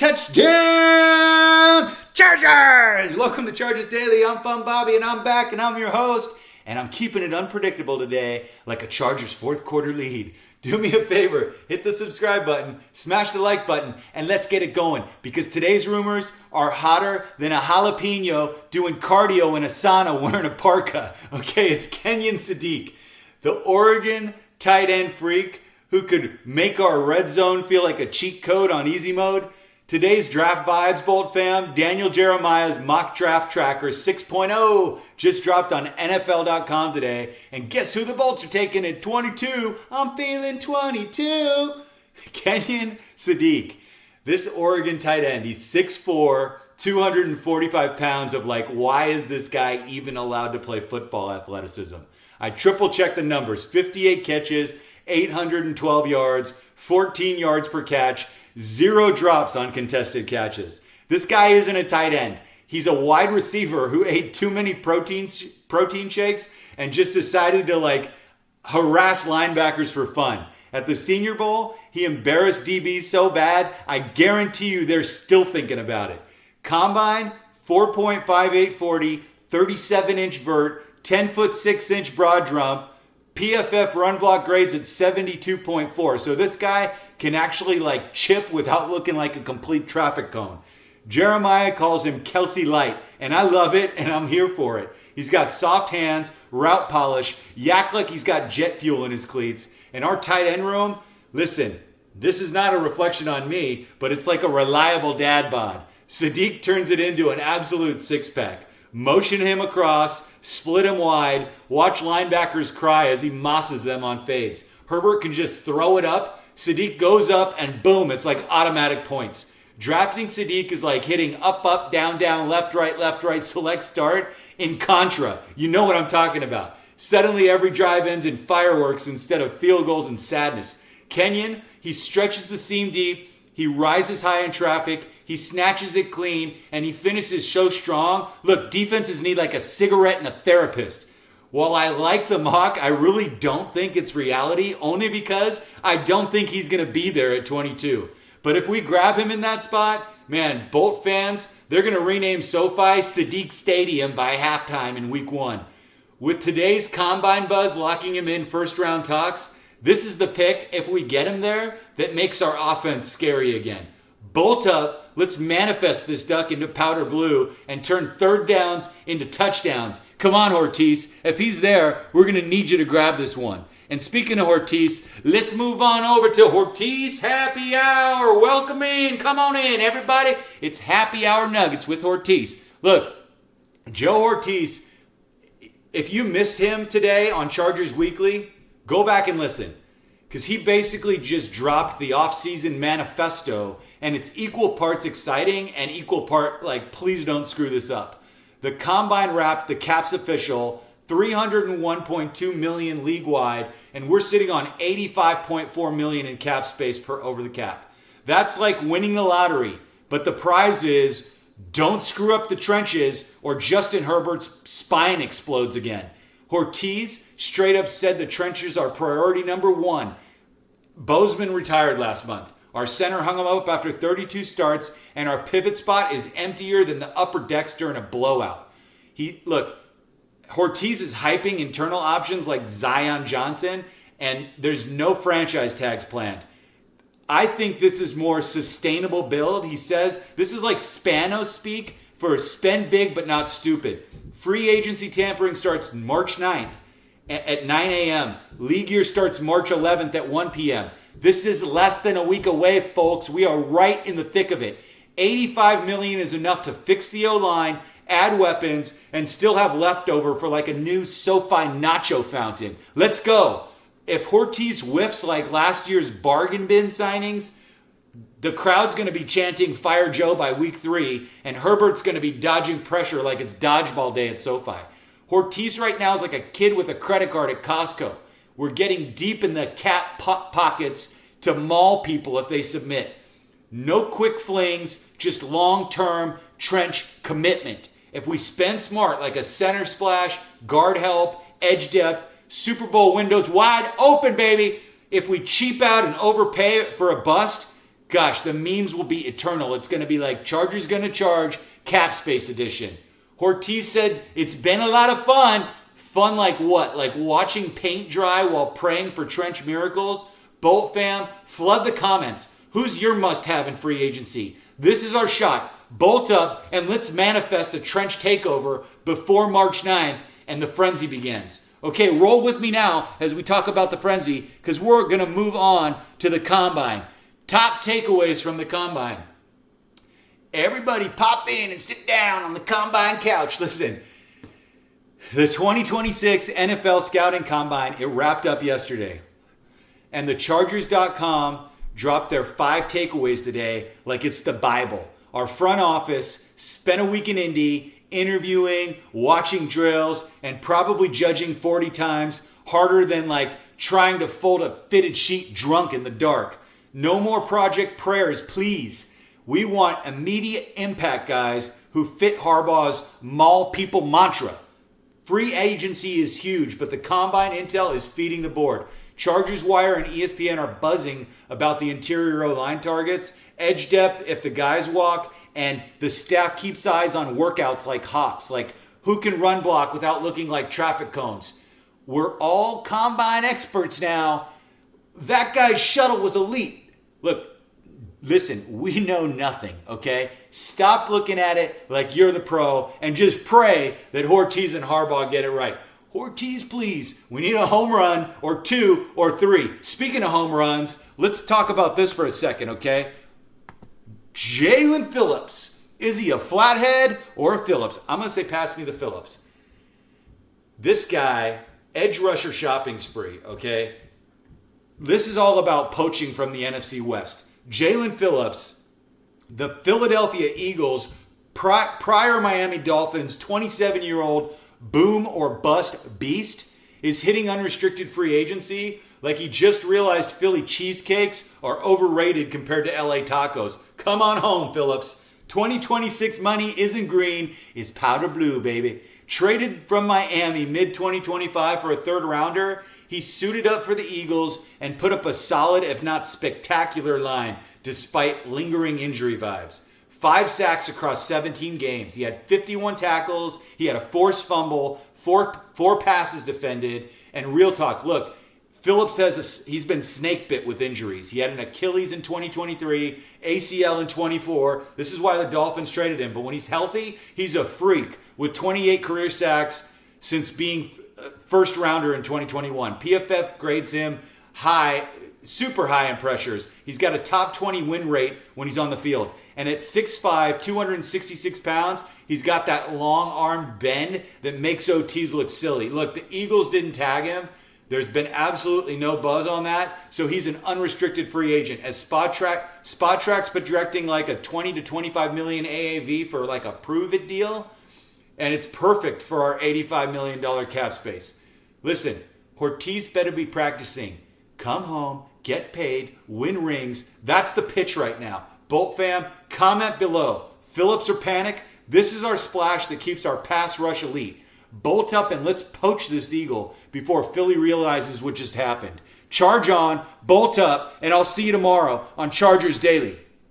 Touchdown Chargers! Welcome to Chargers Daily. I'm Fun Bobby and I'm back and I'm your host. And I'm keeping it unpredictable today like a Chargers fourth quarter lead. Do me a favor, hit the subscribe button, smash the like button, and let's get it going. Because today's rumors are hotter than a jalapeno doing cardio in a sauna wearing a parka. Okay, it's Kenyon Sadiq, the Oregon tight end freak who could make our red zone feel like a cheat code on easy mode. Today's draft vibes, Bolt fam. Daniel Jeremiah's mock draft tracker 6.0 just dropped on NFL.com today. And guess who the Bolts are taking at 22? I'm feeling 22. Kenyon Sadiq. This Oregon tight end, he's 6'4", 245 pounds of why is this guy even allowed to play football athleticism? I triple checked the numbers. 58 catches, 812 yards, 14 yards per catch. 0 drops on contested catches. This guy isn't a tight end. He's a wide receiver who ate too many protein shakes and just decided to harass linebackers for fun. At the Senior Bowl, he embarrassed DBs so bad, I guarantee you they're still thinking about it. Combine, 4.58 40, 37-inch vert, 10-foot 6-inch broad jump, PFF run block grades at 72.4. So this guy can actually chip without looking like a complete traffic cone. Jeremiah calls him Kelsey Light, and I love it, and I'm here for it. He's got soft hands, route polish, yak like he's got jet fuel in his cleats. And our tight end room, listen, this is not a reflection on me, but it's like a reliable dad bod. Sadiq turns it into an absolute six-pack. Motion him across, split him wide, watch linebackers cry as he mosses them on fades. Herbert can just throw it up. Sadiq goes up and boom, it's like automatic points. Drafting Sadiq is like hitting up, up, down, down, left, right, select, start in Contra. You know what I'm talking about. Suddenly every drive ends in fireworks instead of field goals and sadness. Kenyon, he stretches the seam deep, he rises high in traffic, he snatches it clean, and he finishes so strong. Look, defenses need like a cigarette and a therapist. While I like the mock, I really don't think it's reality, only because I don't think he's going to be there at 22. But if we grab him in that spot, man, Bolt fans, they're going to rename SoFi Sadiq Stadium by halftime in week 1. With today's combine buzz locking him in first-round talks, this is the pick, if we get him there, that makes our offense scary again. Bolt up, let's manifest this duck into powder blue and turn third downs into touchdowns. Come on, Ortiz. If he's there, we're going to need you to grab this one. And speaking of Ortiz, let's move on over to Ortiz Happy Hour. Welcome in. Come on in, everybody. It's Happy Hour Nuggets with Ortiz. Look, Joe Ortiz, if you missed him today on Chargers Weekly, go back and listen. Because he basically just dropped the offseason manifesto, and it's equal parts exciting and equal part please don't screw this up. The Combine wrapped the Caps official, $301.2 million league-wide, and we're sitting on $85.4 million in cap space per over the cap. That's like winning the lottery, but the prize is don't screw up the trenches or Justin Herbert's spine explodes again. Ortiz straight up said the trenches are priority number 1. Bozeman retired last month. Our center hung him up after 32 starts, and our pivot spot is emptier than the upper decks during a blowout. Ortiz is hyping internal options like Zion Johnson, and there's no franchise tags planned. I think this is more sustainable build. He says this is like Spanos speak for spend big but not stupid. Free agency tampering starts March 9th at 9 a.m. League year starts March 11th at 1 p.m. This is less than a week away, folks. We are right in the thick of it. $85 million is enough to fix the O-line, add weapons, and still have leftover for a new SoFi nacho fountain. Let's go. If Ortiz whiffs like last year's bargain bin signings, the crowd's going to be chanting Fire Joe by week 3, and Herbert's going to be dodging pressure like it's dodgeball day at SoFi. Ortiz right now is like a kid with a credit card at Costco. We're getting deep in the cap pockets to maul people if they submit. No quick flings, just long-term trench commitment. If we spend smart like a center splash, guard help, edge depth, Super Bowl windows wide open, baby. If we cheap out and overpay for a bust, gosh, the memes will be eternal. It's going to be like Chargers going to charge, cap space edition. Ortiz said it's been a lot of fun. Fun like what? Like watching paint dry while praying for trench miracles? Bolt fam, flood the comments. Who's your must-have in free agency? This is our shot. Bolt up and let's manifest a trench takeover before March 9th and the frenzy begins. Okay, roll with me now as we talk about the frenzy because we're going to move on to the combine. Top takeaways from the combine. Everybody pop in and sit down on the combine couch. Listen, the 2026 NFL Scouting Combine, it wrapped up yesterday. And the Chargers.com dropped their 5 takeaways today like it's the Bible. Our front office spent a week in Indy interviewing, watching drills, and probably judging 40 times harder than like trying to fold a fitted sheet drunk in the dark. No more project prayers, please. We want immediate impact guys who fit Harbaugh's mall people mantra. Free agency is huge, but the combine intel is feeding the board. Chargers Wire and ESPN are buzzing about the interior O-line targets, edge depth if the guys walk, and the staff keeps eyes on workouts like hawks, like who can run block without looking like traffic cones. We're all combine experts now. That guy's shuttle was elite. Look, listen, we know nothing, okay? Stop looking at it like you're the pro and just pray that Ortiz and Harbaugh get it right. Ortiz, please. We need a home run or 2 or 3. Speaking of home runs, let's talk about this for a second, okay? Jaelan Phillips. Is he a flathead or a Phillips? I'm going to say pass me the Phillips. This guy, edge rusher shopping spree, okay? This is all about poaching from the NFC West. Jaelan Phillips, the Philadelphia Eagles, prior Miami Dolphins, 27-year-old boom or bust beast, is hitting unrestricted free agency like he just realized Philly cheesecakes are overrated compared to LA tacos. Come on home, Phillips. 2026 money isn't green, it's powder blue, baby. Traded from Miami mid-2025 for a third rounder, he suited up for the Eagles and put up a solid, if not spectacular, line despite lingering injury vibes. 5 sacks across 17 games. He had 51 tackles. He had a forced fumble, four passes defended. And real talk, look, Phillips he's been snake bit with injuries. He had an Achilles in 2023, ACL in 24. This is why the Dolphins traded him. But when he's healthy, he's a freak with 28 career sacks since being first rounder in 2021. PFF grades him high, super high in pressures. He's got a top 20 win rate when he's on the field. And at 6'5", 266 pounds, he's got that long arm bend that makes OTs look silly. Look, the Eagles didn't tag him. There's been absolutely no buzz on that. So he's an unrestricted free agent. As Spot-Track's projecting like a 20 to 25 million AAV for like a prove it deal. And it's perfect for our $85 million cap space. Listen, Ortiz better be practicing. Come home, get paid, win rings. That's the pitch right now. Bolt fam, comment below. Phillips or panic? This is our splash that keeps our pass rush elite. Bolt up and let's poach this Eagle before Philly realizes what just happened. Charge on, bolt up, and I'll see you tomorrow on Chargers Daily.